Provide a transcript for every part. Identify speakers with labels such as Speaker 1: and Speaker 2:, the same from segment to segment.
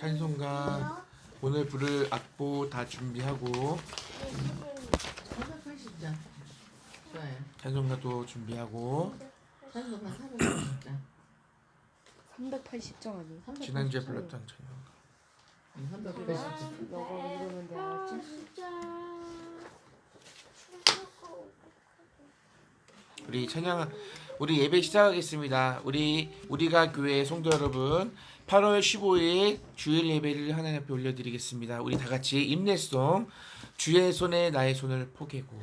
Speaker 1: 찬송가 오늘 부를 악보 다 준비하고
Speaker 2: 380장. 좋아요.
Speaker 1: 찬송가도 준비하고
Speaker 2: 찬송가 380장.
Speaker 3: 380장 아니에요?
Speaker 1: 지난주에 불렀던 찬송가
Speaker 2: 380장.
Speaker 3: 너가 이러면 돼, 알았지?
Speaker 1: 우리 예배 시작하겠습니다. 우리가 교회 성도 여러분 8월 15일 주일 예배를 하나님 앞에 올려드리겠습니다. 우리 다 같이 임내송 주의 손에 나의 손을 포개고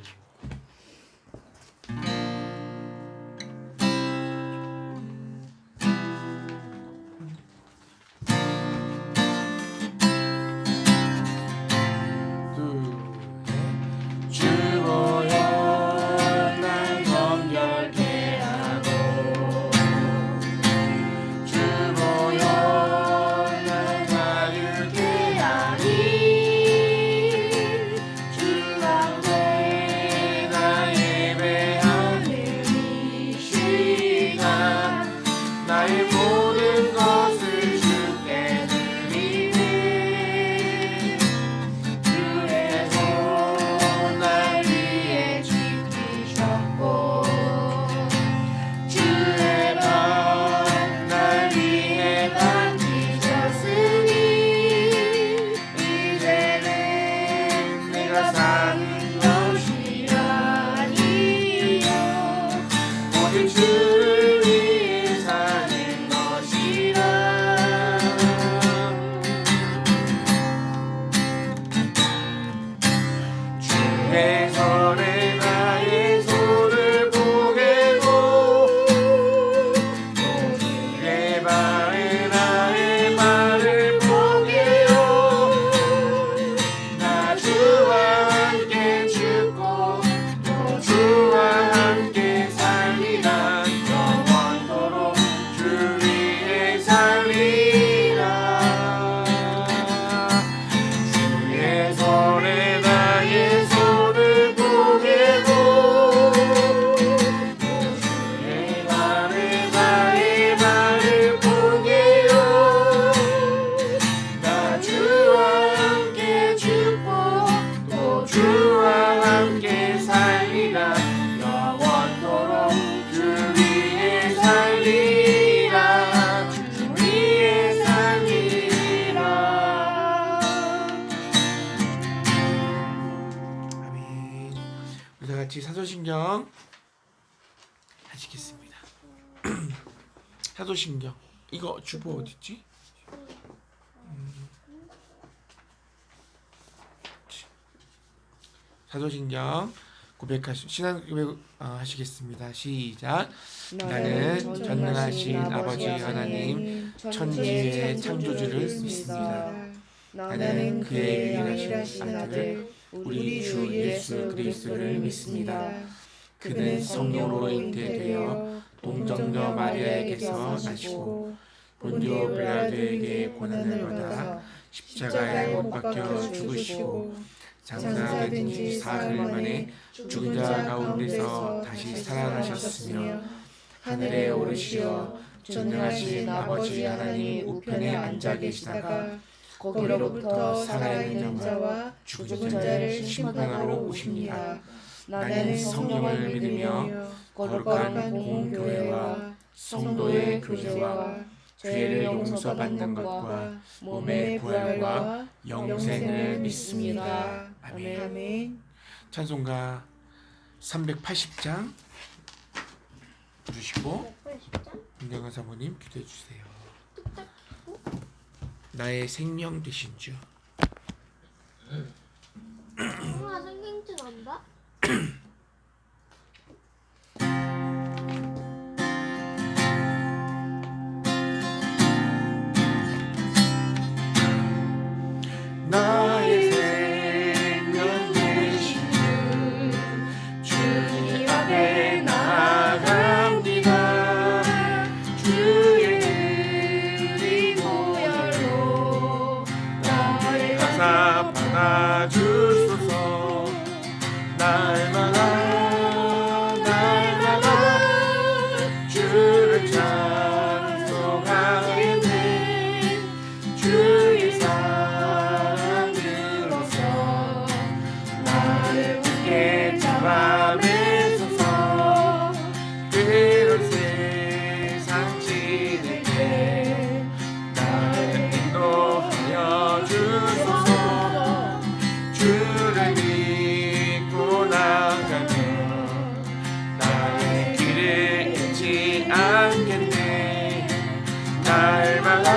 Speaker 1: 같이 사도신경 하시겠습니다. 사도신경 이거 주보 어디 있지? 사도신경 신앙 고백 하시겠습니다. 시작. 나는 전능하신 아버지 하나님 천지의 창조주를 믿습니다. 나는 그의 유일하신 아들 우리 주 예수 그리스도를 믿습니다. 그는 성령으로 잉태되어 동정녀 마리아에게서 나시고 본디오 빌라도에게 고난을 받아 십자가에 못 박혀 죽으시고 장사된 지 사흘 만에 죽은 자 가운데서 다시 살아나셨으며 하늘에 오르시어 전능하신 아버지 하나님 우편에 앉아 계시다가 거기로부터 살아있는 자와 죽은 자를 심판하러 오십니다. 나는 성령을 믿으며 거룩한 공교회와 성도의 교제와 죄를 용서받는 것과 몸의 부활과 영생을 믿습니다. 아멘. 찬송가 380장 부르시고 은경아 사모님 기도해 주세요. 나의 생명 되신 주.
Speaker 4: 엄마 생김치 난다?
Speaker 1: 나의 생명 되신 주 주님 앞에 나아갑니다. 주의 은리 보혈로 나를 가사 받아 찬송하겠네. 날마다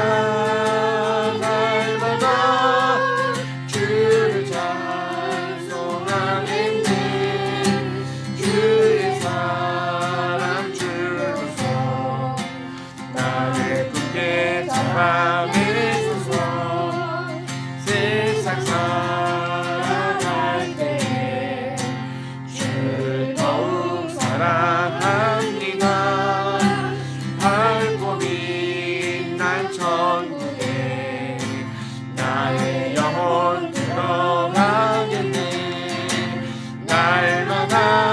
Speaker 1: 주를 찬송하겠네. 주의 사랑 주로서 나를 굳게 잡아 매소서. 세상 살아갈 때에 주를 더욱 사랑합니다. 밝고 빛난 천국에 나의 영혼 들어가겠네. 날마다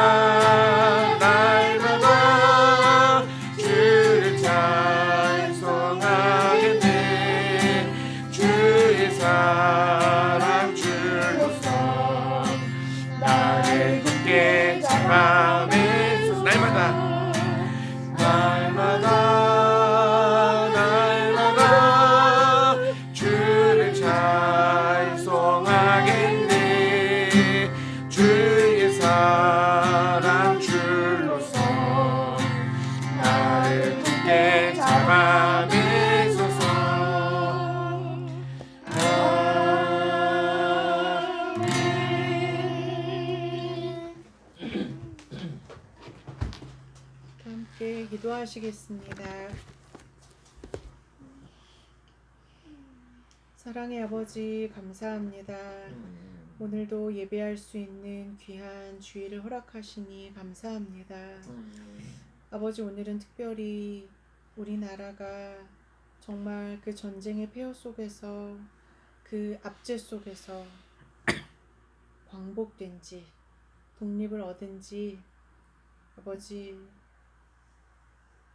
Speaker 1: 주를 찬송하겠네. 주의 사랑 줄로서 나를 굳게 잡아 매소서. 날마다 주를 찬송하겠네. 주의 사랑 줄로서 나를 굳게 잡아 매소서.
Speaker 3: 함께 기도하시겠습니다. 사랑의 아버지 감사합니다. 오늘도 예배할 수 있는 귀한 주일을 허락하시니 감사합니다. 아버지, 오늘은 특별히 우리나라가 정말 그 전쟁의 폐허 속에서, 그 압제 속에서 광복된 지, 독립을 얻은 지 아버지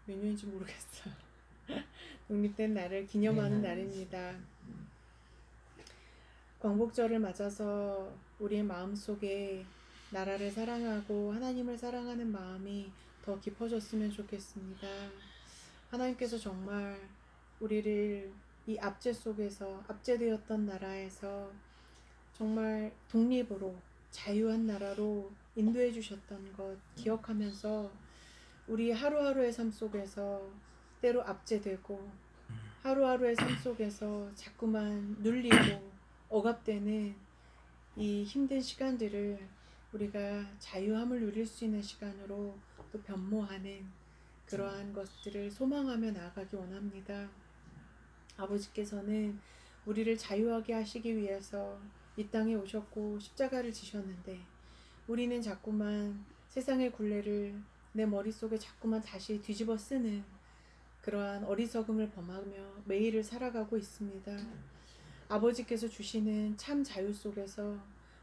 Speaker 3: 몇 년인지 모르겠어요. 독립된 날을 기념하는 날입니다. 광복절을 맞아서 우리의 마음속에 나라를 사랑하고 하나님을 사랑하는 마음이 더 깊어졌으면 좋겠습니다. 하나님께서 정말 우리를 이 압제 속에서, 압제되었던 나라에서 정말 독립으로 자유한 나라로 인도해 주셨던 것 기억하면서 우리 하루하루의 삶 속에서 때로 압제되고 하루하루의 삶 속에서 자꾸만 눌리고 억압되는 이 힘든 시간들을 우리가 자유함을 누릴 수 있는 시간으로 또 변모하는 그러한 것들을 소망하며 나아가기 원합니다. 아버지께서는 우리를 자유하게 하시기 위해서 이 땅에 오셨고 십자가를 지셨는데 우리는 자꾸만 세상의 굴레를 내 머릿속에 자꾸만 다시 뒤집어 쓰는 그러한 어리석음을 범하며 매일을 살아가고 있습니다. 아버지께서 주시는 참 자유 속에서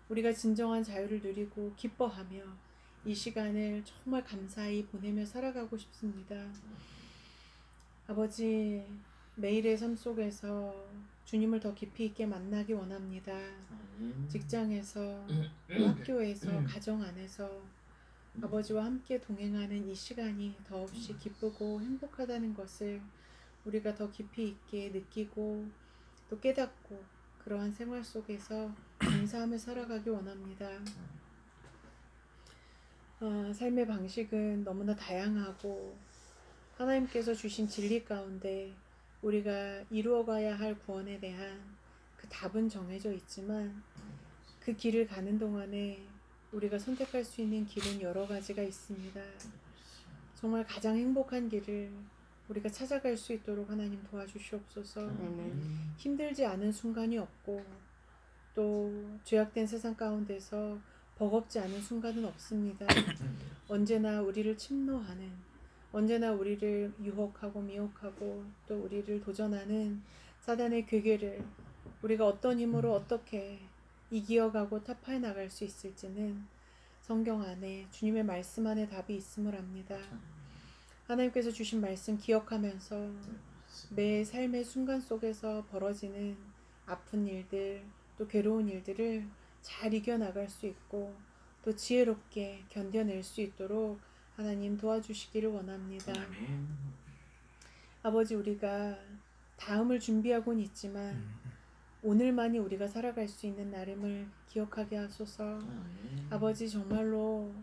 Speaker 3: 우리가 진정한 자유를 누리고 기뻐하며 이 시간을 정말 감사히 보내며 살아가고 싶습니다. 아버지, 매일의 삶 속에서 주님을 더 깊이 있게 만나기 원합니다. 직장에서, 학교에서, 가정 안에서 아버지와 함께 동행하는 이 시간이 더없이 기쁘고 행복하다는 것을 우리가 더 깊이 있게 느끼고 또 깨닫고 그러한 생활 속에서 감사하며 살아가기 원합니다. 삶의 방식은 너무나 다양하고 하나님께서 주신 진리 가운데 우리가 이루어가야 할 구원에 대한 그 답은 정해져 있지만 그 길을 가는 동안에 우리가 선택할 수 있는 길은 여러 가지가 있습니다. 정말 가장 행복한 길을 우리가 찾아갈 수 있도록 하나님 도와주시옵소서. 힘들지 않은 순간이 없고 또 죄악된 세상 가운데서 버겁지 않은 순간은 없습니다. 언제나 우리를 침노하는, 언제나 우리를 유혹하고 미혹하고 또 우리를 도전하는 사단의 괴계를 우리가 어떤 힘으로 어떻게 이기어가고 타파해 나갈 수 있을지는 성경 안에 주님의 말씀 안에 답이 있음을 압니다. 하나님께서 주신 말씀 기억하면서 매 삶의 순간 속에서 벌어지는 아픈 일들 또 괴로운 일들을 잘 이겨나갈 수 있고 또 지혜롭게 견뎌낼 수 있도록 하나님 도와주시기를 원합니다. 아버지, 우리가 다음을 준비하고는 있지만 오늘만이 우리가 살아갈 수 있는 날임을 기억하게 하소서. 아버지, 정말로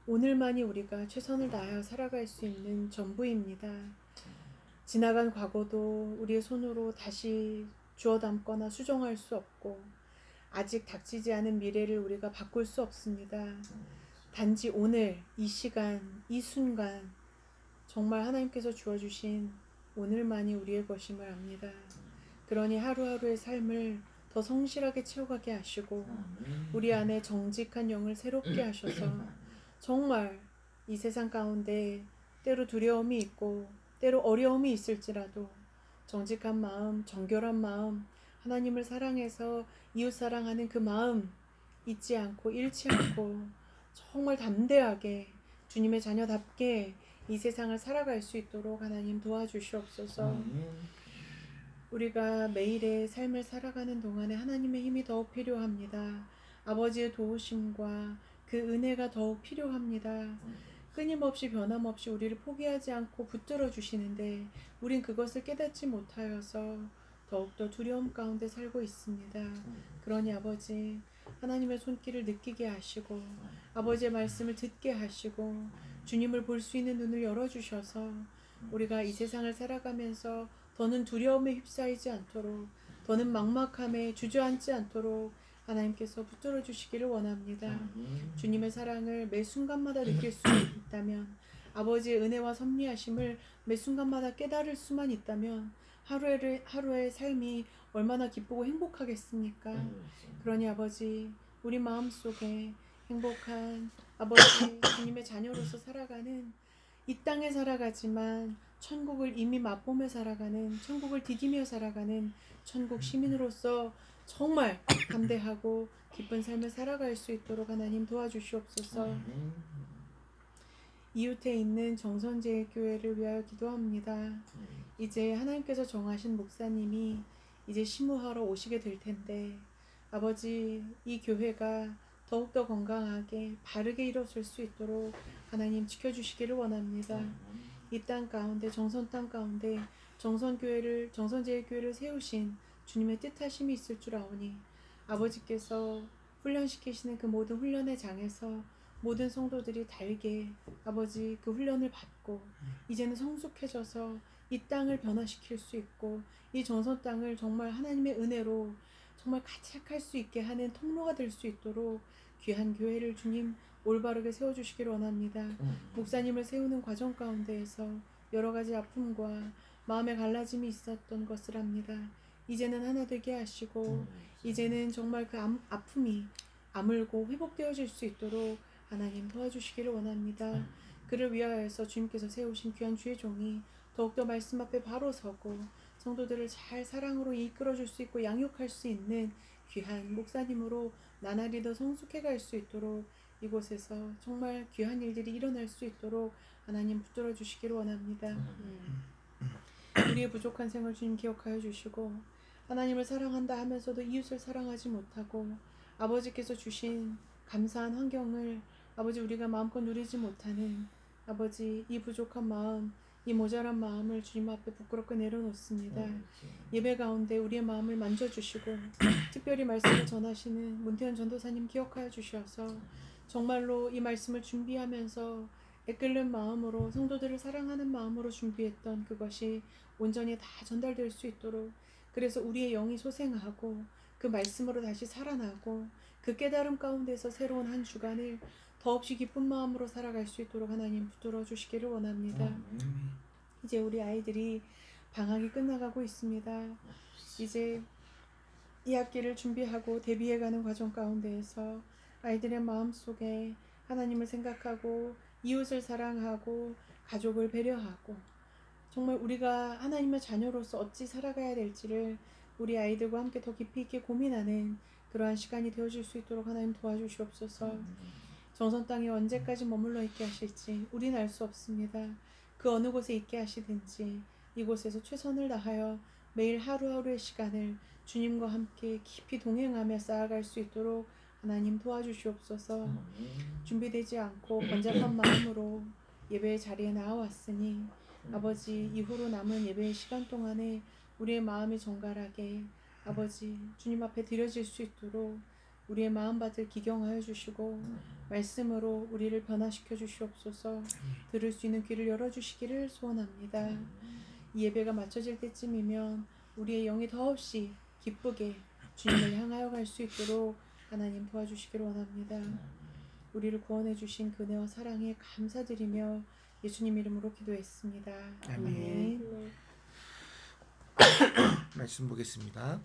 Speaker 3: 오늘만이 우리가 최선을 다하여 살아갈 수 있는 전부입니다. 지나간 과거도 우리의 손으로 다시 주워 담거나 수정할 수 없고 아직 닥치지 않은 미래를 우리가 바꿀 수 없습니다. 단지 오늘, 이 시간, 이 순간 정말 하나님께서 주어주신 오늘만이 우리의 것임을 압니다. 그러니 하루하루의 삶을 더 성실하게 채워가게 하시고 우리 안에 정직한 영을 새롭게 하셔서 정말 이 세상 가운데 때로 두려움이 있고 때로 어려움이 있을지라도 정직한 마음, 정결한 마음, 하나님을 사랑해서 이웃 사랑하는 그 마음 잊지 않고 잃지 않고 정말 담대하게 주님의 자녀답게 이 세상을 살아갈 수 있도록 하나님 도와주시옵소서. 우리가 매일의 삶을 살아가는 동안에 하나님의 힘이 더욱 필요합니다. 아버지의 도우심과 그 은혜가 더욱 필요합니다. 끊임없이 변함없이 우리를 포기하지 않고 붙들어 주시는데 우린 그것을 깨닫지 못하여서 더욱더 두려움 가운데 살고 있습니다. 그러니 아버지 하나님의 손길을 느끼게 하시고 아버지의 말씀을 듣게 하시고 주님을 볼 수 있는 눈을 열어주셔서 우리가 이 세상을 살아가면서 더는 두려움에 휩싸이지 않도록 더는 막막함에 주저앉지 않도록 하나님께서 붙들어 주시기를 원합니다. 주님의 사랑을 매 순간마다 느낄 수 있다면 아버지의 은혜와 섭리하심을 매 순간마다 깨달을 수만 있다면 하루의 삶이 얼마나 기쁘고 행복하겠습니까? 그러니 아버지 우리 마음속에 행복한 아버지 주님의 자녀로서 살아가는 이 땅에 살아가지만 천국을 이미 맛보며 살아가는 천국을 디디며 살아가는 천국 시민으로서 정말 담대하고 기쁜 삶을 살아갈 수 있도록 하나님 도와주시옵소서. 이웃에 있는 정선제일교회를 위하여 기도합니다. 이제 하나님께서 정하신 목사님이 이제 심우하러 오시게 될 텐데 아버지 이 교회가 더욱더 건강하게 바르게 일어설 수 있도록 하나님 지켜주시기를 원합니다. 이 땅 가운데 정선 땅 가운데 정선제일교회를 세우신 주님의 뜻하심이 있을 줄 아오니 아버지께서 훈련시키시는 그 모든 훈련의 장에서 모든 성도들이 달게 아버지 그 훈련을 받고 이제는 성숙해져서 이 땅을 변화시킬 수 있고 이 정선 땅을 정말 하나님의 은혜로 정말 가득할 수 있게 하는 통로가 될 수 있도록 귀한 교회를 주님 올바르게 세워주시기를 원합니다. 목사님을 세우는 과정 가운데에서 여러 가지 아픔과 마음의 갈라짐이 있었던 것을 압니다. 이제는 하나 되게 하시고 이제는 정말 그 아픔이 아물고 회복되어질 수 있도록 하나님 도와주시기를 원합니다. 그를 위하여서 주님께서 세우신 귀한 주의 종이 더욱더 말씀 앞에 바로 서고 성도들을 잘 사랑으로 이끌어줄 수 있고 양육할 수 있는 귀한 목사님으로 나날이 더 성숙해갈 수 있도록 이곳에서 정말 귀한 일들이 일어날 수 있도록 하나님 붙들어 주시기를 원합니다. 우리의 부족한 생을 주님 기억하여 주시고 하나님을 사랑한다 하면서도 이웃을 사랑하지 못하고 아버지께서 주신 감사한 환경을 아버지 우리가 마음껏 누리지 못하는 아버지 이 부족한 마음 이 모자란 마음을 주님 앞에 부끄럽게 내려놓습니다. 예배 가운데 우리의 마음을 만져주시고 특별히 말씀을 전하시는 문태현 전도사님 기억하여 주셔서 정말로 이 말씀을 준비하면서 애끓는 마음으로 성도들을 사랑하는 마음으로 준비했던 그것이 온전히 다 전달될 수 있도록 그래서 우리의 영이 소생하고 그 말씀으로 다시 살아나고 그 깨달음 가운데서 새로운 한 주간을 더없이 기쁜 마음으로 살아갈 수 있도록 하나님 붙들어 주시기를 원합니다. 이제 우리 아이들이 방학이 끝나가고 있습니다. 이제 이 학기를 준비하고 대비해가는 과정 가운데에서 아이들의 마음속에 하나님을 생각하고 이웃을 사랑하고 가족을 배려하고 정말 우리가 하나님의 자녀로서 어찌 살아가야 될지를 우리 아이들과 함께 더 깊이 있게 고민하는 그러한 시간이 되어질 수 있도록 하나님 도와주시옵소서. 정선 땅에 언제까지 머물러 있게 하실지 우리는 알 수 없습니다. 그 어느 곳에 있게 하시든지 이곳에서 최선을 다하여 매일 하루하루의 시간을 주님과 함께 깊이 동행하며 쌓아갈 수 있도록 하나님 도와주시옵소서. 준비되지 않고 번잡한 마음으로 예배의 자리에 나와왔으니 아버지 이후로 남은 예배의 시간 동안에 우리의 마음이 정갈하게 아버지 주님 앞에 드려질 수 있도록 우리의 마음밭을 기경하여 주시고 말씀으로 우리를 변화시켜 주시옵소서. 들을 수 있는 귀를 열어주시기를 소원합니다. 이 예배가 마쳐질 때쯤이면 우리의 영이 더없이 기쁘게 주님을 향하여 갈 수 있도록 하나님 도와주시기를 원합니다. 우리를 구원해 주신 그 은혜와 사랑에 감사드리며 예수님 이름으로 기도했습니다. 아멘.
Speaker 4: 네.
Speaker 1: 말씀 보겠습니다.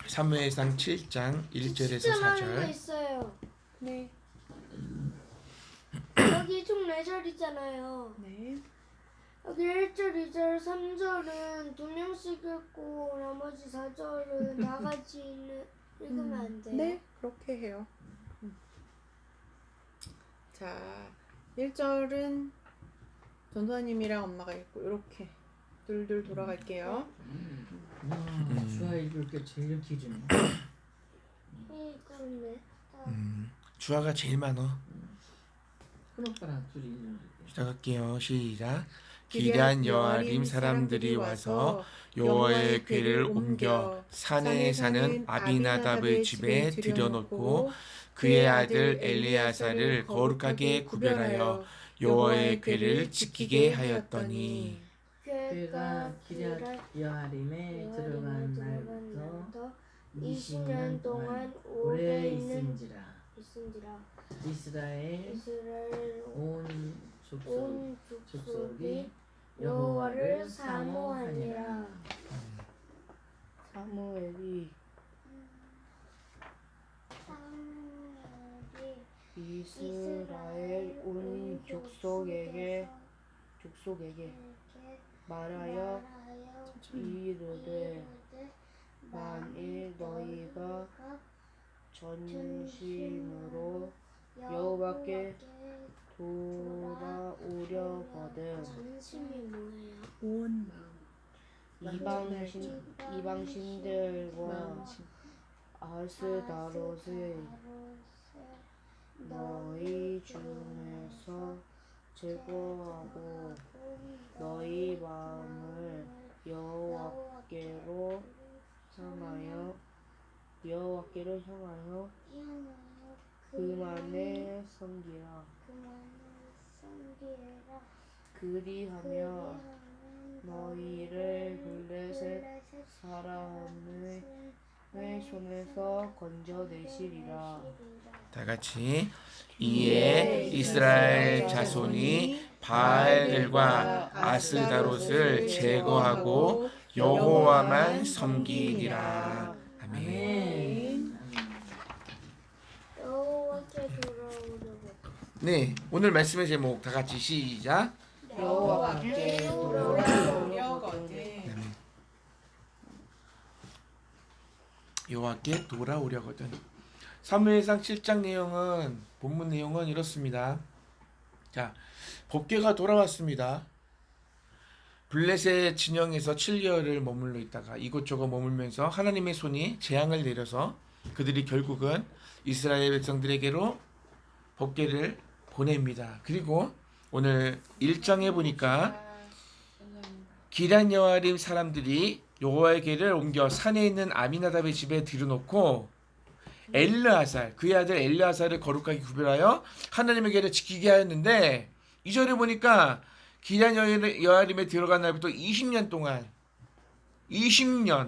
Speaker 1: 사무엘상 7장 1절에서
Speaker 4: 진짜 많은 거
Speaker 1: 4절.
Speaker 4: 있어요.
Speaker 3: 네.
Speaker 4: 여기 총 4절이잖아요.
Speaker 3: 네.
Speaker 4: 여기 1절, 2절, 3절은 2명씩 읽고 나머지 4절은 다 같이 읽으면 안 돼요?
Speaker 3: 네, 그렇게 해요. 자, 1절은 전도사님이랑 엄마가 읽고 이렇게 둘둘 돌아갈게요.
Speaker 2: 주아 읽을 게 제일 길이네.
Speaker 4: 그렇네.
Speaker 1: 주화가 제일 많어.
Speaker 2: 큰 오빠랑 둘이 읽는 게.
Speaker 1: 시작할게요. 시작. 기럇 여아림 사람들이 와서 여호와의 궤를 옮겨 산에 사는 아비나답의 집에 들여놓고 그의 아들 엘리야사를 거룩하게 구별하여 여호와의 궤를 지키게 하였더니
Speaker 2: 그가 기럇 여아림에 들어간 날부터 20년 동안 오래 있은지라. 이스라엘 온 족속이 여호와를 사모하니라.
Speaker 5: 사무엘이 이스라엘 온 족속에게 말하여 이르되 만일 너희가 전심으로 여호와께 돌아오려거든
Speaker 4: 전심이 뭐예요?
Speaker 3: 온 마음.
Speaker 5: 이방신들과 아스다롯을 너희 중에서 제거하고 너희 마음을 여호와께로 향하여 그만에 섬기라. 그리하며 너희를 블레셋 사람의 손에서 건져내시리라.
Speaker 1: 다 같이 이에 이스라엘 자손이 바알들과 아스다롯을 제거하고 여호와만 섬기리라. 아멘.
Speaker 4: 여호와께 돌아오려고.
Speaker 1: 네, 오늘 말씀의 제목 다 같이 시작.
Speaker 5: 여호와께
Speaker 3: 돌아오려거든.
Speaker 1: 여호와께 돌아오려거든. 사무엘상 7장 내용은 본문 내용은 이렇습니다. 자, 법궤가 돌아왔습니다. 블레셋 진영에서 7개월을 머물러 있다가 이곳저곳 머물면서 하나님의 손이 재앙을 내려서 그들이 결국은 이스라엘 백성들에게로 법궤를 보냅니다. 그리고 오늘 1장에 보니까 기럇 여아림 사람들이 여호와의 궤를 옮겨 산에 있는 아미나답의 집에 들여놓고 엘르아살 그의 아들 엘르아살을 거룩하게 구별하여 하나님의 궤를 지키게 하였는데 2절에 보니까 기럇 여아림에 들어간 날부터 20년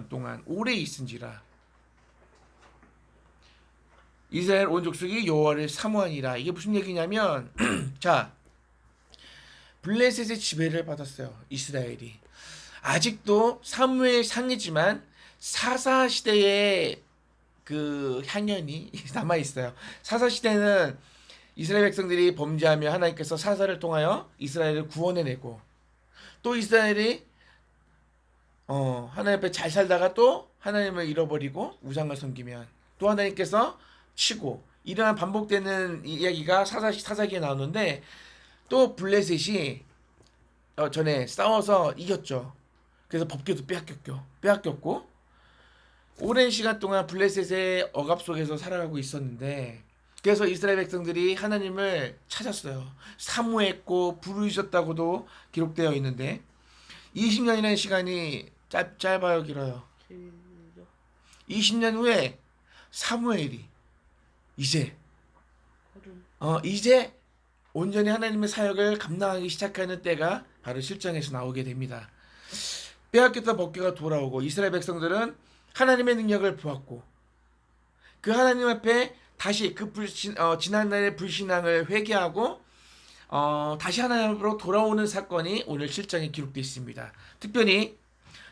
Speaker 1: 동안 오래 있은지라 이스라엘 온 족속이 여호와를 사모하니라. 이게 무슨 얘기냐면 자, 블레셋의 지배를 받았어요. 이스라엘이. 아직도 사무엘 상이지만 사사 시대의 그 향연이 남아 있어요. 사사 시대는 이스라엘 백성들이 범죄하며 하나님께서 사사를 통하여 이스라엘을 구원해내고 또 이스라엘이 하나님 앞에 잘 살다가 또 하나님을 잃어버리고 우상을 섬기면 또 하나님께서 치고 이러한 반복되는 이야기가 사사기에 나오는데 또 블레셋이 전에 싸워서 이겼죠. 그래서 법궤도 빼앗겼고 오랜 시간 동안 블레셋의 억압 속에서 살아가고 있었는데 그래서 이스라엘 백성들이 하나님을 찾았어요. 사모했고 부르셨다고도 기록되어 있는데 20년이라는 시간이 짧아요, 길어요? 20년 후에 사무엘이 이제
Speaker 5: 어른.
Speaker 1: 이제 온전히 하나님의 사역을 감당하기 시작하는 때가 바로 실정에서 나오게 됩니다. 빼앗겼던 법궤가 돌아오고 이스라엘 백성들은 하나님의 능력을 보았고 그 하나님 앞에 다시 그 지난날의 불신앙을 회개하고 다시 하나님으로 돌아오는 사건이 오늘 실정에 기록되어 있습니다. 특별히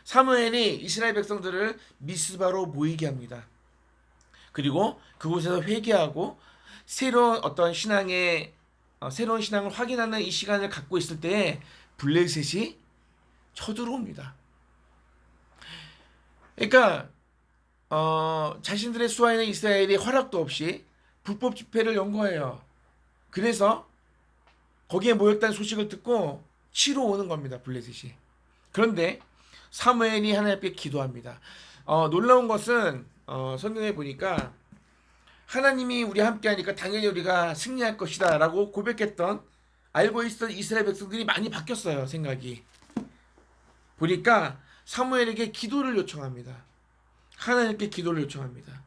Speaker 1: 사무엘이 이스라엘 백성들을 미스바로 모이게 합니다. 그리고 그곳에서 회개하고 새로운 어떤 새로운 신앙을 확인하는 이 시간을 갖고 있을 때에 블레셋이 쳐들어옵니다. 그러니까 자신들의 수하에는 이스라엘이 허락도 없이 불법 집회를 연거해요. 그래서 거기에 모였다는 소식을 듣고 치러 오는 겁니다. 블레셋이. 그런데 사무엘이 하나님께 기도합니다. 놀라운 것은 성경에 보니까 하나님이 우리 함께 하니까 당연히 우리가 승리할 것이다 라고 고백했던 알고 있던 이스라엘 백성들이 많이 바뀌었어요. 생각이. 보니까 사무엘에게 기도를 요청합니다. 하나님께 기도를 요청합니다.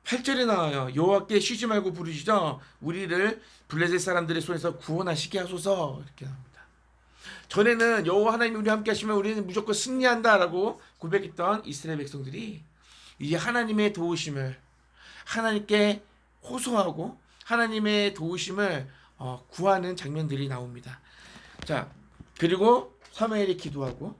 Speaker 1: 8절에 나와요. 여호와께 쉬지 말고 부르시죠. 우리를 블레셋 사람들의 손에서 구원하시게 하소서. 이렇게 합니다. 전에는 여호와 하나님이 우리 함께 하시면 우리는 무조건 승리한다라고 고백했던 이스라엘 백성들이 이제 하나님의 도우심을 하나님께 호소하고 하나님의 도우심을 구하는 장면들이 나옵니다. 자, 그리고 사무엘이 기도하고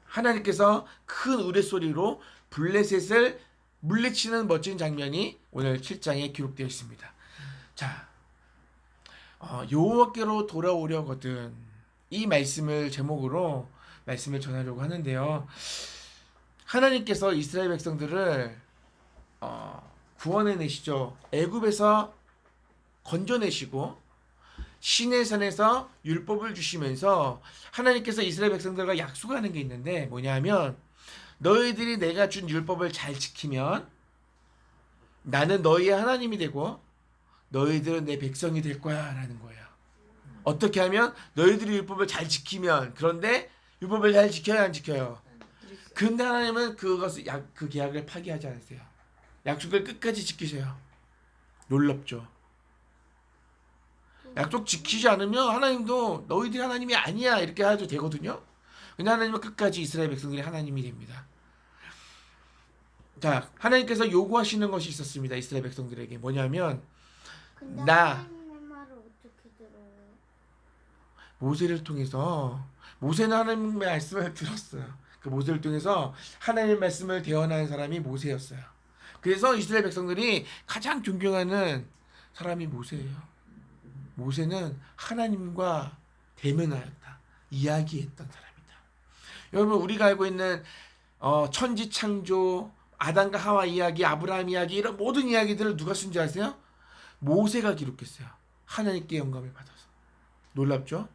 Speaker 1: 하나님께서 큰 우레소리로 블레셋을 물리치는 멋진 장면이 오늘 7장에 기록되어 있습니다. 자, 여호와께로 돌아오려거든 이 말씀을 제목으로 말씀을 전하려고 하는데요. 하나님께서 이스라엘 백성들을 구원해내시죠. 애굽에서 건져내시고 시내산에서 율법을 주시면서 하나님께서 이스라엘 백성들과 약속하는 게 있는데 뭐냐면 너희들이 내가 준 율법을 잘 지키면 나는 너희의 하나님이 되고 너희들은 내 백성이 될 거야 라는 거예요. 어떻게 하면? 너희들이 율법을 잘 지키면. 그런데 율법을 잘 지켜야 안 지켜요? 근데 하나님은 그 계약을 파기하지 않으세요. 약속을 끝까지 지키세요. 놀랍죠. 약속 지키지 않으면 하나님도 너희들이 하나님이 아니야 이렇게 해도 되거든요. 근데 하나님은 끝까지 이스라엘 백성들이 하나님이 됩니다. 자, 하나님께서 요구하시는 것이 있었습니다. 이스라엘 백성들에게 뭐냐면
Speaker 4: 근데
Speaker 1: 나
Speaker 4: 하나님의 말을 어떻게 들어요?
Speaker 1: 모세를 통해서 모세는 하나님의 말씀을 들었어요. 그 모세를 통해서 하나님의 말씀을 대언하는 사람이 모세였어요. 그래서 이스라엘 백성들이 가장 존경하는 사람이 모세예요. 모세는 하나님과 대면하였다. 이야기했던 사람이다. 여러분 우리가 알고 있는 천지 창조, 아담과 하와 이야기, 아브라함 이야기 이런 모든 이야기들을 누가 쓴 줄 아세요? 모세가 기록했어요. 하나님께 영감을 받아서. 놀랍죠?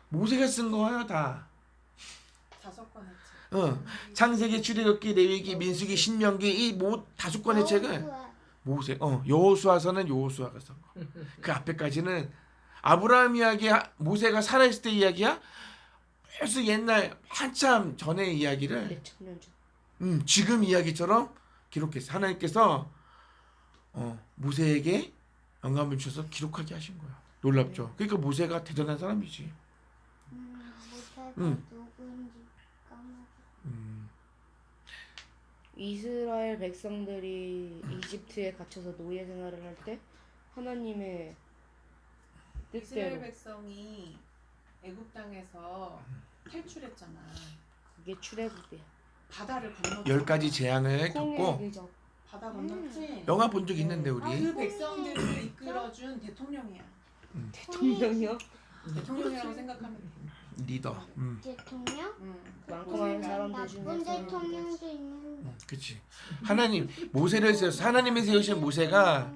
Speaker 1: 모세가 쓴 거예요 다.
Speaker 3: 5권 했지.
Speaker 1: 창세기, 출애굽기, 레위기, 민수기, 신명기 이 5권의 책은 모세, 여호수아서는 여호수아가 쓴 거. 그 앞에까지는 아브라함 이야기, 모세가 살아있을 때 이야기야. 벌써 옛날 한참 전의 이야기를
Speaker 5: 몇천년 전.
Speaker 1: 지금 이야기처럼 기록했어요. 하나님께서 모세에게 영감을 주셔서 기록하게 하신 거야. 놀랍죠. 그러니까 모세가 대단한 사람이지.
Speaker 4: 모세가
Speaker 1: 음.
Speaker 4: 누구인지 까먹었어.
Speaker 5: 이스라엘 백성들이 이집트에 갇혀서 노예 생활을 할 때 하나님의
Speaker 3: 이스라엘
Speaker 5: 뜻대로
Speaker 3: 백성이 애굽 땅에서 탈출했잖아.
Speaker 5: 그게 출애굽이야.
Speaker 3: 바다를 건넜.
Speaker 1: 10가지 재앙을
Speaker 5: 콩의
Speaker 1: 겪고
Speaker 5: 궤적.
Speaker 3: 바다 건넜지.
Speaker 1: 영화 본 적 있는데 우리.
Speaker 3: 그 백성들을 이끌어준 대통령이야.
Speaker 5: 대통령이요?
Speaker 3: 대통령이라고 생각하면 돼.
Speaker 1: 리더.
Speaker 4: 대통령?
Speaker 5: 많고 많은 사람들
Speaker 4: 나쁜
Speaker 5: 중에서
Speaker 4: 대통령도 있는데.
Speaker 1: 그치. 하나님 모세를 세워서 하나님이 세우신 모세가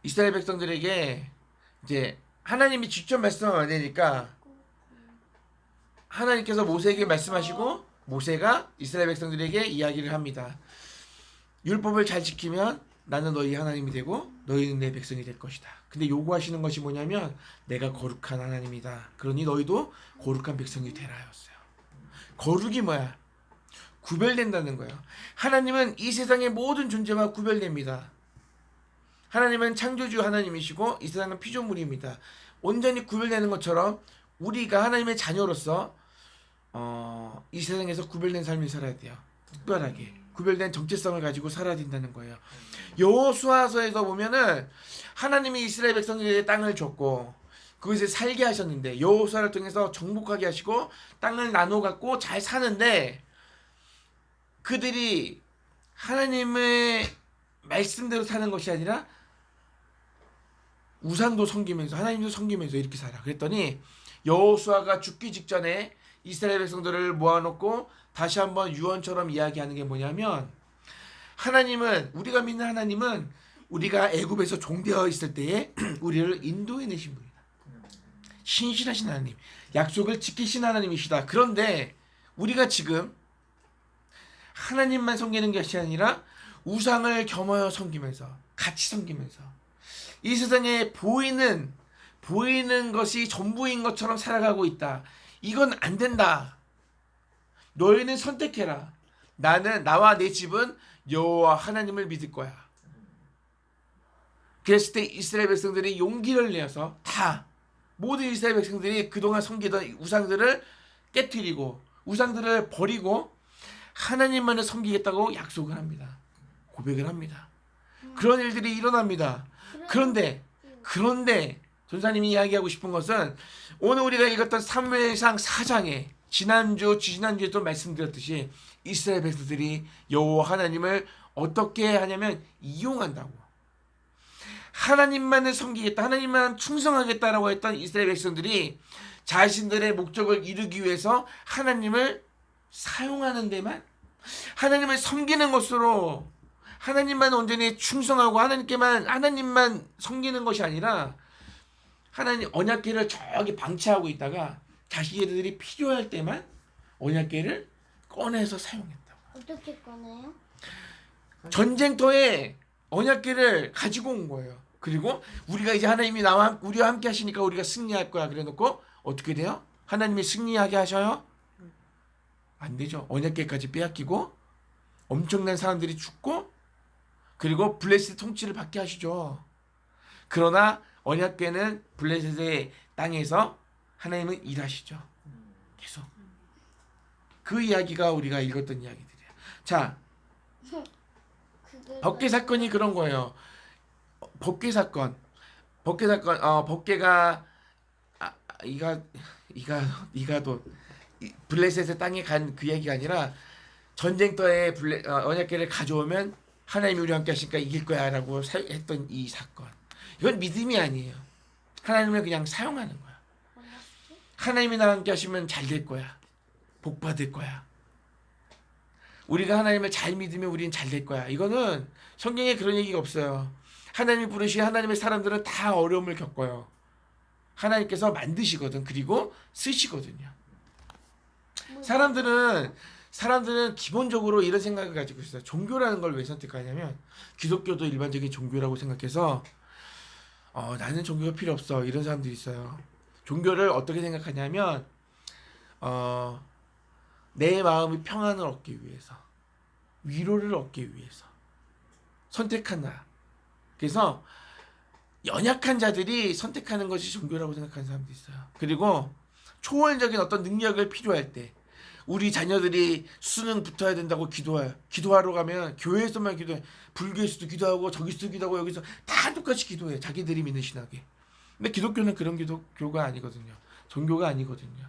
Speaker 1: 이스라엘 백성들에게 이제 하나님이 직접 말씀하면 안 되니까 하나님께서 모세에게 말씀하시고 모세가 이스라엘 백성들에게 이야기를 합니다. 율법을 잘 지키면 나는 너희 하나님이 되고 너희는 내 백성이 될 것이다. 근데 요구하시는 것이 뭐냐면 내가 거룩한 하나님이다. 그러니 너희도 거룩한 백성이 되라 였어요. 거룩이 뭐야? 구별된다는 거예요. 하나님은 이 세상의 모든 존재와 구별됩니다. 하나님은 창조주 하나님이시고 이 세상은 피조물입니다. 온전히 구별되는 것처럼 우리가 하나님의 자녀로서 이 세상에서 구별된 삶을 살아야 돼요. 특별하게 구별된 정체성을 가지고 살아야 된다는 거예요. 여호수아서에서 보면은 하나님이 이스라엘 백성들에게 땅을 줬고 그것에 살게 하셨는데 여호수아를 통해서 정복하게 하시고 땅을 나눠 갖고 잘 사는데 그들이 하나님의 말씀대로 사는 것이 아니라 우상도 섬기면서 하나님도 섬기면서 이렇게 살아. 그랬더니 여호수아가 죽기 직전에 이스라엘 백성들을 모아놓고 다시 한번 유언처럼 이야기하는 게 뭐냐면 하나님은 우리가 믿는 하나님은 우리가 애굽에서 종되어 있을 때에 우리를 인도해내신 분이다. 신실하신 하나님, 약속을 지키신 하나님이시다. 그런데 우리가 지금 하나님만 섬기는 것이 아니라 우상을 겸하여 섬기면서 같이 섬기면서 이 세상에 보이는 것이 전부인 것처럼 살아가고 있다. 이건 안 된다. 너희는 선택해라. 나와 내 집은 여호와 하나님을 믿을 거야. 그랬을 때 이스라엘 백성들이 용기를 내어서 다 모든 이스라엘 백성들이 그동안 섬기던 우상들을 깨뜨리고 우상들을 버리고 하나님만을 섬기겠다고 약속을 합니다. 고백을 합니다. 그런 일들이 일어납니다. 그런데 전사님이 이야기하고 싶은 것은 오늘 우리가 읽었던 사무엘상 4장에 지난주에도 말씀드렸듯이 이스라엘 백성들이 여호와 하나님을 어떻게 하냐면 이용한다고. 하나님만을 섬기겠다, 하나님만 충성하겠다라고 했던 이스라엘 백성들이 자신들의 목적을 이루기 위해서 하나님을 사용하는 데만, 하나님을 섬기는 것으로 하나님만 온전히 충성하고 하나님만 섬기는 것이 아니라 하나님 언약궤를 저기 방치하고 있다가 자신들이 필요할 때만 언약궤를 꺼내서 사용했다고.
Speaker 4: 어떻게 꺼내요?
Speaker 1: 전쟁터에 언약궤를 가지고 온 거예요. 그리고 우리가 이제 하나님이 우리와 함께 하시니까 우리가 승리할 거야 그래놓고 어떻게 돼요? 하나님이 승리하게 하셔요? 안 되죠. 언약궤까지 빼앗기고 엄청난 사람들이 죽고 그리고 블레셋 통치를 받게 하시죠. 그러나 언약궤는 블레셋의 땅에서 하나님은 일하시죠. 계속. 그 이야기가 우리가 읽었던 이야기들이에요. 자, 법궤 사건이 그런 거예요. 법궤 사건, 법궤가 이가도 블레셋의 땅에 간 그 얘기가 아니라 전쟁터에 언약궤를 가져오면 하나님이 우리와 함께 하시니까 이길 거야라고 했던 이 사건. 이건 믿음이 아니에요. 하나님을 그냥 사용하는 거야. 하나님이 나와 함께 하시면 잘 될 거야. 복 받을 거야. 우리가 하나님을 잘 믿으면 우리는 잘 될 거야. 이거는 성경에 그런 얘기가 없어요. 하나님이 부르신 하나님의 사람들은 다 어려움을 겪어요. 하나님께서 만드시거든. 그리고 쓰시거든요. 사람들은 기본적으로 이런 생각을 가지고 있어요. 종교라는 걸 왜 선택하냐면 기독교도 일반적인 종교라고 생각해서 나는 종교가 필요 없어 이런 사람들이 있어요. 종교를 어떻게 생각하냐면 내 마음의 평안을 얻기 위해서, 위로를 얻기 위해서 선택한다. 그래서 연약한 자들이 선택하는 것이 종교라고 생각하는 사람도 있어요. 그리고 초월적인 어떤 능력을 필요할 때 우리 자녀들이 수능 붙어야 된다고 기도하러 가면 교회에서만 기도해. 불교에서도 기도하고 저기서도 기도하고 여기서 다 똑같이 기도해. 자기들이 믿는 신학에. 근데 기독교는 그런 기독교가 아니거든요. 종교가 아니거든요.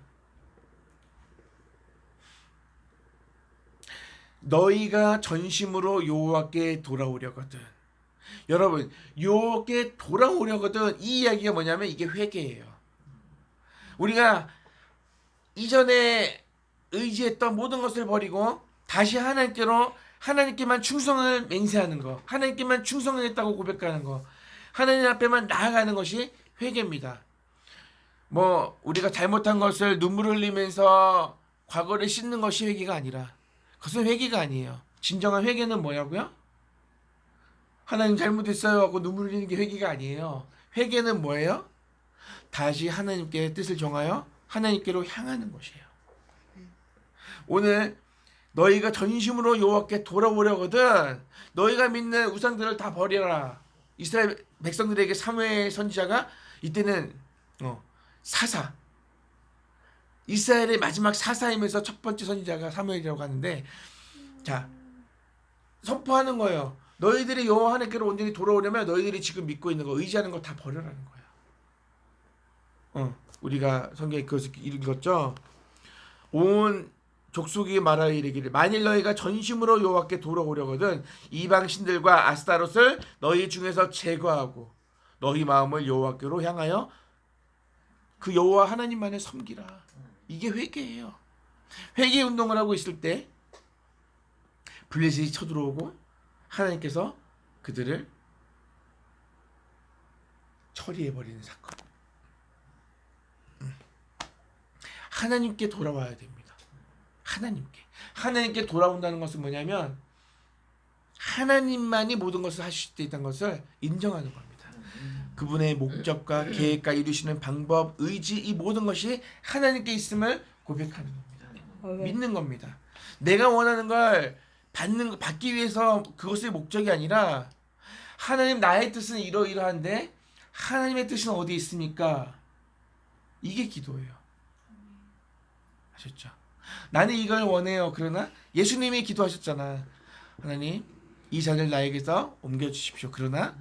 Speaker 1: 너희가 전심으로 여호와께 돌아오려거든. 여러분, 여호와께 돌아오려거든. 이 이야기가 뭐냐면 이게 회개예요. 우리가 이전에 의지했던 모든 것을 버리고 다시 하나님께만 충성을 맹세하는 거, 하나님께만 충성했다고 고백하는 거, 하나님 앞에만 나아가는 것이 회개입니다. 우리가 잘못한 것을 눈물 흘리면서 과거를 씻는 것이 회개가 아니라, 그것은 회개가 아니에요. 진정한 회개는 뭐냐고요? 하나님 잘못했어요 하고 눈물 흘리는 게 회개가 아니에요. 회개는 뭐예요? 다시 하나님께 뜻을 정하여 하나님께로 향하는 것이에요. 오늘 너희가 전심으로 여호와께 돌아오려거든 너희가 믿는 우상들을 다 버려라. 이스라엘 백성들에게 사무엘 선지자가 이때는 사사 이스라엘의 마지막 사사이면서 첫 번째 선지자가 사무엘이라고 하는데 자 선포하는 거예요. 너희들이 여호와 하나님께로 온전히 돌아오려면 너희들이 지금 믿고 있는 거 의지하는 거 다 버려라는 거예요. 우리가 성경에 그것을 읽었죠. 온 족속이 말하여 이르기를 만일 너희가 전심으로 여호와께 돌아오려거든 이방 신들과 아스타롯을 너희 중에서 제거하고 너희 마음을 여호와께로 향하여 그 여호와 하나님만을 섬기라. 이게 회개예요. 회개 운동을 하고 있을 때 블레셋이 쳐들어오고 하나님께서 그들을 처리해버리는 사건. 하나님께 돌아와야 됩니다. 하나님께 돌아온다는 것은 뭐냐면 하나님만이 모든 것을 하실 수 있다는 것을 인정하는 겁니다. 그분의 목적과 계획과 이루시는 방법, 의지 이 모든 것이 하나님께 있음을 고백하는 겁니다. 믿는 겁니다. 내가 원하는 걸 받기 위해서 그것이 목적이 아니라 하나님 나의 뜻은 이러이러한데 하나님의 뜻은 어디 있습니까? 이게 기도예요. 아셨죠? 나는 이걸 원해요. 그러나 예수님이 기도하셨잖아. 하나님 이 잔을 나에게서 옮겨주십시오. 그러나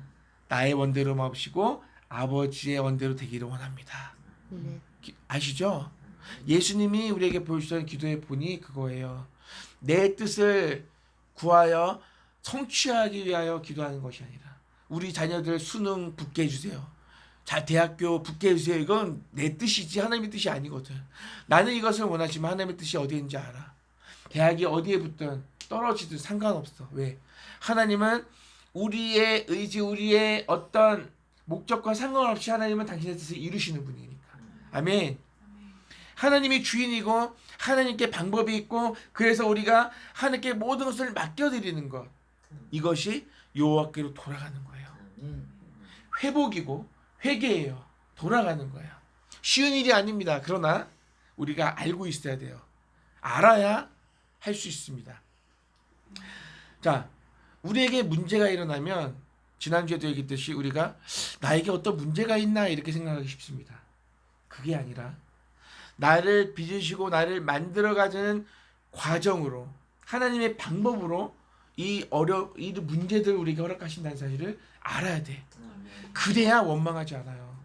Speaker 1: 나의 원대로 마시고 아버지의 원대로 되기를 원합니다.
Speaker 5: 네.
Speaker 1: 아시죠? 예수님이 우리에게 보여주신 기도의 본이 그거예요. 내 뜻을 구하여 성취하기 위하여 기도하는 것이 아니라 우리 자녀들 수능 붙게 해주세요. 자 대학교 붙게 해주세요. 이건 내 뜻이지 하나님의 뜻이 아니거든. 나는 이것을 원하지만 하나님의 뜻이 어디에 있는지 알아. 대학이 어디에 붙든 떨어지든 상관없어. 왜? 하나님은 우리의 의지 우리의 어떤 목적과 상관없이 하나님은 당신의 뜻을 이루시는 분이니까. 아멘. 하나님이 주인이고 하나님께 방법이 있고 그래서 우리가 하나님께 모든 것을 맡겨드리는 것 이것이 여호와께로 돌아가는 거예요. 회복이고 회개예요. 돌아가는 거예요. 쉬운 일이 아닙니다. 그러나 우리가 알고 있어야 돼요. 알아야 할 수 있습니다. 자, 우리에게 문제가 일어나면 지난주에도 얘기했듯이 우리가 나에게 어떤 문제가 있나 이렇게 생각하기 쉽습니다. 그게 아니라 나를 빚으시고 나를 만들어가는 과정으로 하나님의 방법으로 이 문제들을 우리에게 허락하신다는 사실을 알아야 돼. 그래야 원망하지 않아요.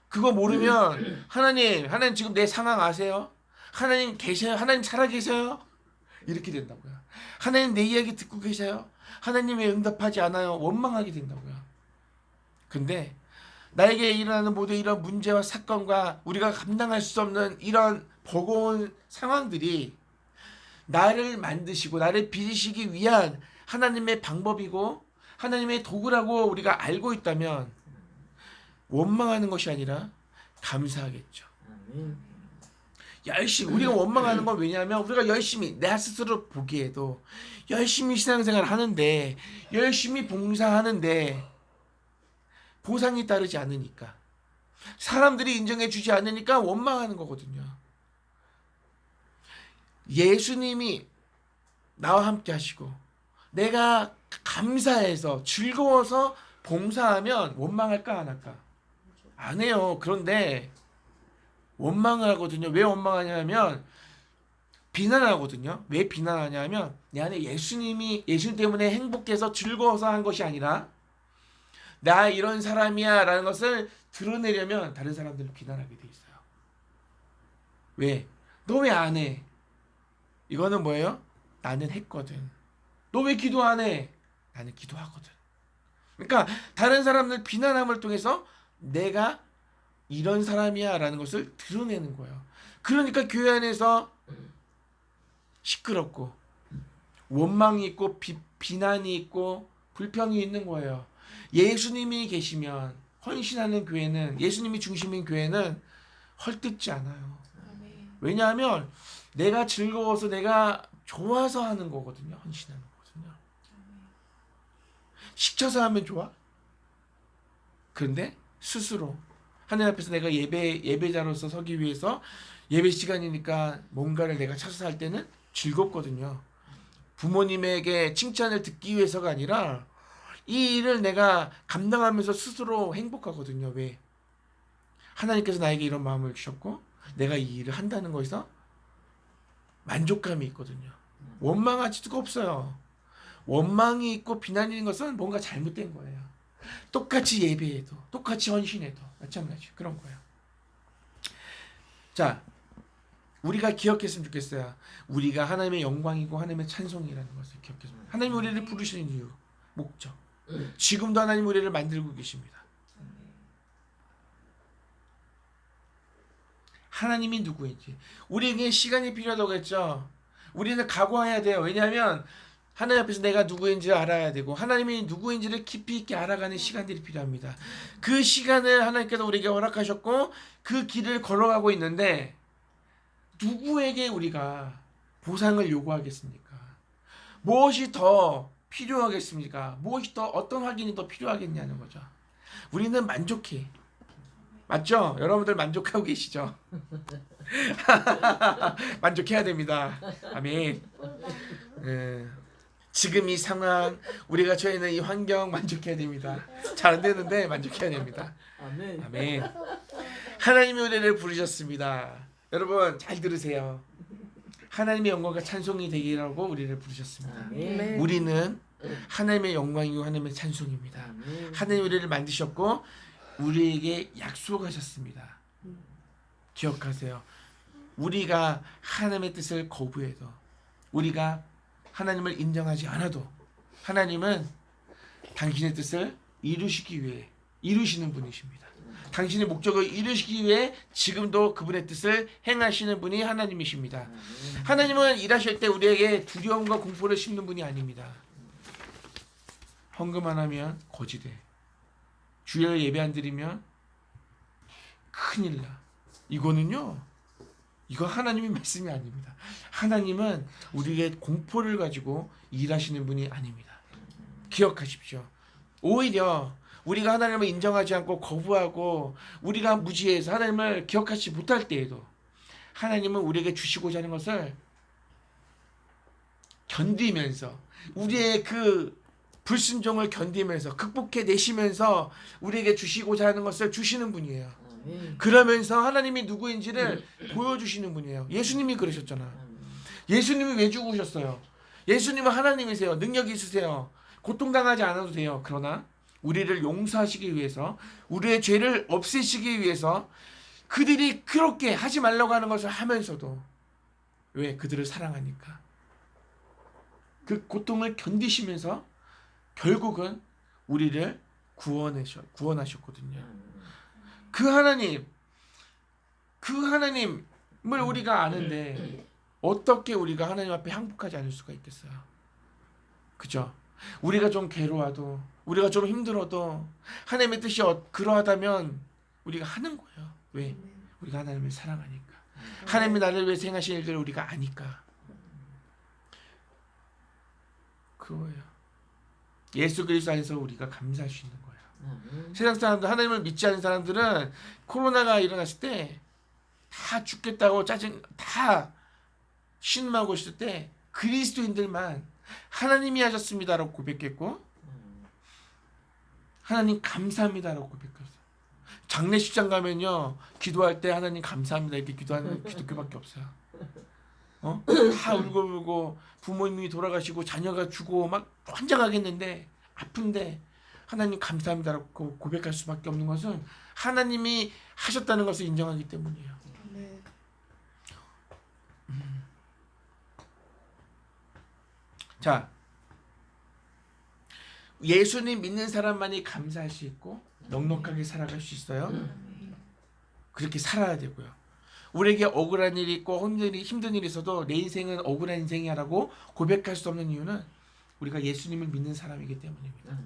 Speaker 1: 그거 모르면 하나님 지금 내 상황 아세요? 하나님 계세요? 하나님 살아계세요? 이렇게 된다고요. 하나님 내 이야기 듣고 계세요? 하나님 왜 응답하지 않아요? 원망하게 된다고요. 근데 나에게 일어나는 모든 이런 문제와 사건과 우리가 감당할 수 없는 이런 버거운 상황들이 나를 만드시고 나를 빚으시기 위한 하나님의 방법이고 하나님의 도구라고 우리가 알고 있다면 원망하는 것이 아니라 감사하겠죠. 열심히 우리가 원망하는 건 왜냐하면 우리가 열심히 내 스스로 보기에도 열심히 신앙생활을 하는데 열심히 봉사하는데 보상이 따르지 않으니까 사람들이 인정해 주지 않으니까 원망하는 거거든요. 예수님이 나와 함께 하시고 내가 감사해서 즐거워서 봉사하면 원망할까 안 할까? 안 해요. 그런데 원망을 하거든요. 왜 원망하냐면 비난하거든요. 왜 비난하냐면 내 안에 예수님 때문에 행복해서 즐거워서 한 것이 아니라 나 이런 사람이야 라는 것을 드러내려면 다른 사람들을 비난하게 돼 있어요. 왜? 너 왜 안 해? 이거는 뭐예요? 나는 했거든. 너 왜 기도 안 해? 나는 기도하거든. 그러니까 다른 사람들 비난함을 통해서 내가 이런 사람이야 라는 것을 드러내는 거예요. 그러니까 교회 안에서 시끄럽고 원망이 있고 비난이 있고 불평이 있는 거예요. 예수님이 계시면 헌신하는 교회는 예수님이 중심인 교회는 헐뜯지 않아요. 왜냐하면 내가 즐거워서 내가 좋아서 하는 거거든요. 헌신하는 거거든요. 시켜서 하면 좋아? 그런데 스스로 하나님 앞에서 내가 예배자로서 서기 위해서 예배 시간이니까 뭔가를 내가 찾아서 할 때는 즐겁거든요. 부모님에게 칭찬을 듣기 위해서가 아니라 이 일을 내가 감당하면서 스스로 행복하거든요. 왜? 하나님께서 나에게 이런 마음을 주셨고 내가 이 일을 한다는 것에서 만족감이 있거든요. 원망할 수가 없어요. 원망이 있고 비난이 있는 것은 뭔가 잘못된 거예요. 똑같이 예배해도 똑같이 헌신해도 마찬가지 그런 거예요. 자, 우리가 기억했으면 좋겠어요. 우리가 하나님의 영광이고 하나님의 찬송이라는 것을 기억했으면. 하나님 우리를 부르시는 이유, 목적. 지금도 하나님 우리를 만들고 계십니다. 하나님이 누구인지 우리에게 시간이 필요하다고 했죠. 우리는 각오해야 돼요. 왜냐하면 하나님 앞에서 내가 누구인지를 알아야 되고 하나님이 누구인지를 깊이 있게 알아가는 시간들이 필요합니다. 그 시간을 하나님께서 우리에게 허락하셨고 그 길을 걸어가고 있는데 누구에게 우리가 보상을 요구하겠습니까? 무엇이 더 필요하겠습니까? 무엇이 더 어떤 확인이 더 필요하겠냐는 거죠. 우리는 만족해. 맞죠? 여러분들 만족하고 계시죠? 만족해야 됩니다. 아멘. 지금 이 상황, 우리가 처해 있는 이 환경 만족해야 됩니다. 잘 안 되는데 만족해야 됩니다.
Speaker 2: 아멘.
Speaker 1: 아멘. 하나님이 우리를 부르셨습니다. 여러분 잘 들으세요. 하나님의 영광과 찬송이 되기라고 우리를 부르셨습니다.
Speaker 2: 아멘.
Speaker 1: 우리는 하나님의 영광이고 하나님의 찬송입니다.
Speaker 2: 아멘.
Speaker 1: 하나님 우리를 만드셨고 우리에게 약속하셨습니다. 기억하세요. 우리가 하나님의 뜻을 거부해도 우리가 하나님을 인정하지 않아도 하나님은 당신의 뜻을 이루시기 위해 이루시는 분이십니다. 당신의 목적을 이루시기 위해 지금도 그분의 뜻을 행하시는 분이 하나님이십니다. 하나님은 일하실 때 우리에게 두려움과 공포를 심는 분이 아닙니다. 헌금 안 하면 거지돼. 주일 예배 안 드리면 큰일 나. 이거는요. 이거 하나님의 말씀이 아닙니다. 하나님은 우리에게 공포를 가지고 일하시는 분이 아닙니다. 기억하십시오. 오히려 우리가 하나님을 인정하지 않고 거부하고 우리가 무지해서 하나님을 기억하지 못할 때에도 하나님은 우리에게 주시고자 하는 것을 견디면서 우리의 그 불순종을 견디면서 극복해 내시면서 우리에게 주시고자 하는 것을 주시는 분이에요.
Speaker 2: 아멘.
Speaker 1: 그러면서 하나님이 누구인지를 보여주시는 분이에요. 예수님이 그러셨잖아. 예수님이 왜 죽으셨어요? 예수님은 하나님이세요. 능력이 있으세요. 고통당하지 않아도 돼요. 그러나 우리를 용서하시기 위해서 우리의 죄를 없애시기 위해서 그들이 그렇게 하지 말라고 하는 것을 하면서도 왜? 그들을 사랑하니까 그 고통을 견디시면서 결국은 우리를 구원하셨거든요. 그 하나님을 우리가 아는데 어떻게 우리가 하나님 앞에 항복하지 않을 수가 있겠어요? 그죠? 우리가 좀 괴로워도 우리가 좀 힘들어도 하나님의 뜻이 그러하다면 우리가 하는 거예요. 왜? 우리가 하나님을 사랑하니까. 하나님이 나를 위해서 행하신 일들을 우리가 아니까. 그거예요. 예수 그리스도 안에서 우리가 감사할 수 있는 거예요. 세상 사람들, 하나님을 믿지 않는 사람들은 코로나가 일어났을 때 다 죽겠다고 다 신음하고 있을 때 그리스도인들만 하나님이 하셨습니다라고 고백했고 하나님 감사합니다라고 고백했어요. 장례식장 가면요 기도할 때 하나님 감사합니다 이렇게 기도하는 기독교밖에 없어요. 다 울고 부모님이 돌아가시고 자녀가 죽고 막 환장하겠는데 아픈데 하나님 감사합니다라고 고백할 수밖에 없는 것은 하나님이 하셨다는 것을 인정하기 때문이에요.
Speaker 5: 네.
Speaker 1: 자, 예수님 믿는 사람만이 감사할 수 있고 넉넉하게 살아갈 수 있어요. 그렇게 살아야 되고요. 우리에게 억울한 일이 있고 힘든 일이 있어도 내 인생은 억울한 인생이야라고 고백할 수 없는 이유는 우리가 예수님을 믿는 사람이기 때문입니다.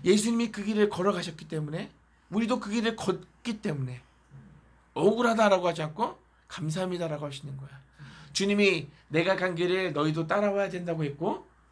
Speaker 1: 예수님이 그 길을 걸어가셨기 때문에 우리도 그 길을 걷기 때문에 억울하다라고 하지 않고 감사합니다라고 하시는 거야. 주님이 내가 간 길을 너희도 따라와야 된다고 했고